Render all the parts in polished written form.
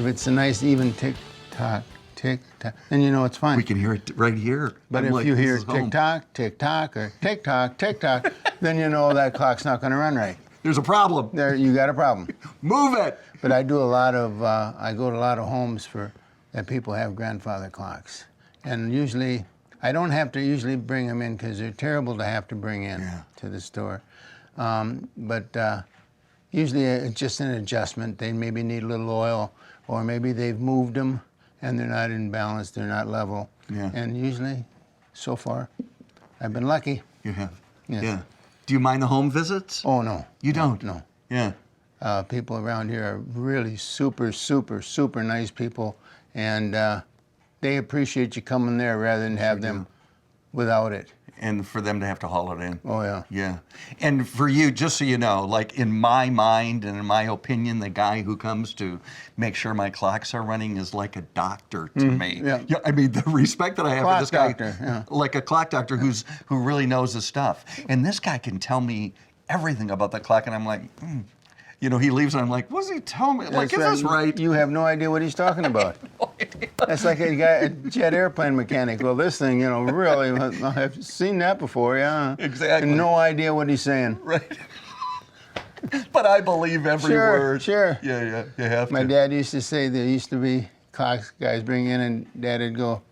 if it's a nice even tick-tock, tick-tock, then you know it's fine. We can hear it right here. But if you hear tick-tock, tick-tock, or tick-tock, tick-tock, then you know that clock's not going to run right. There's a problem. There, you got a problem. Move it. But I do a lot of, I go to a lot of homes that people have grandfather clocks. And usually, I don't have to usually bring them in because they're terrible to have to bring in to the store. But usually it's just an adjustment. They maybe need a little oil, or maybe they've moved them and they're not in balance, they're not level. Yeah. And usually, so far, I've been lucky. You have? Yes. Yeah. Do you mind the home visits? Oh, no. You don't? No. Yeah. People around here are really super, super, super nice people, and they appreciate you coming there rather than have them without it. And for them to have to haul it in. Oh, yeah. Yeah. And for you, just so you know, like in my mind and in my opinion, the guy who comes to make sure my clocks are running is like a doctor to me. Yeah. I mean, the respect that I have for this guy, doctor, like a clock doctor who really knows his stuff. And this guy can tell me everything about the clock, and I'm like, You know, he leaves and I'm like, what's he telling me? Like, is this right? You have no idea what he's talking about. That's like a jet airplane mechanic. Well, this thing, you know, really, I've seen that before, yeah. Exactly. And no idea what he's saying. Right. But I believe every word. Sure. Yeah, you have to. My dad used to say there used to be clocks guys bring in, and Dad would go,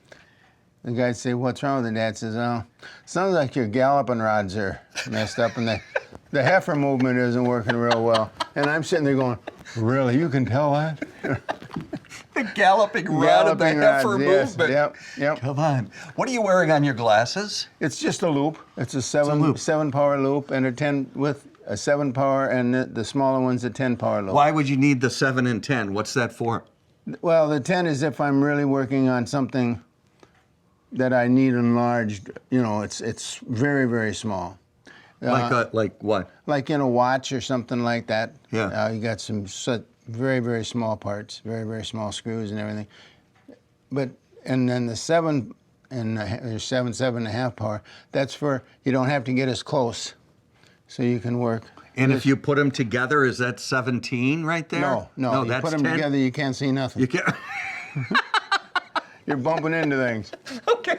the guy'd say, what's wrong with it? Dad says, oh, sounds like your galloping rods are messed up and the heifer movement isn't working real well. And I'm sitting there going, really, you can tell that? The galloping rod of the heifer movement. Yep. Come on. What are you wearing on your glasses? It's just a loop. It's a seven power loop and a 10 with a 7 power, and the smaller one's a 10 power loop. Why would you need the 7 and 10? What's that for? Well, the 10 is if I'm really working on something that I need enlarged. You know, it's very, very small. Like what? Like in a watch or something like that. Yeah. You got some very, very small parts, very, very small screws and everything. And then the 7 and there's 7.5 power. That's for you don't have to get as close, so you can work. And if you put them together, is that 17 right there? No. You that's put them 10? together, you can't see nothing. You can't. You're bumping into things. Okay.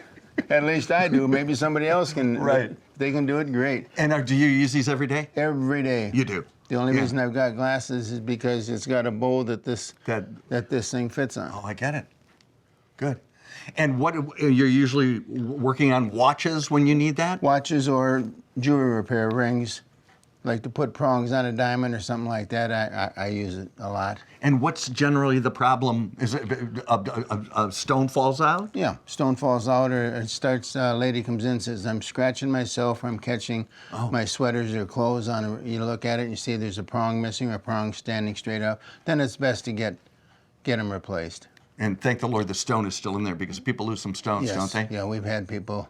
At least I do. Maybe somebody else can. Right. They can do it great. And do you use these every day? Every day. You do. The only reason I've got glasses is because it's got a bow that this thing fits on. Oh, I get it. Good. And what you're usually working on watches when you need that? Watches or jewelry repair, rings, like to put prongs on a diamond or something like that. I use it a lot. And what's generally the problem? Is it a stone falls out? Yeah, stone falls out, or it starts. Lady comes in, says, "I'm scratching myself. I'm catching my sweaters or clothes on." You look at it and you see there's a prong missing or a prong standing straight up. Then it's best to get them replaced. And thank the Lord the stone is still in there, because people lose some stones, don't they? Yeah, we've had people.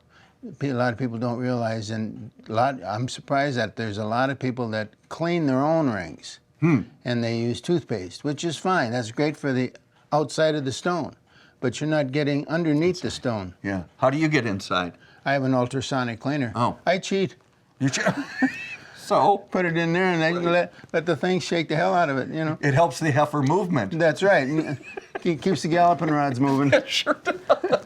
A lot of people don't realize, and I'm surprised that there's a lot of people that clean their own rings, and they use toothpaste, which is fine. That's great for the outside of the stone, but you're not getting underneath the stone. Yeah. How do you get inside? I have an ultrasonic cleaner. Oh. I cheat. You So? Put it in there, and then let the thing shake the hell out of it, you know. It helps the heifer movement. That's right. Keeps the galloping rods moving. It sure does.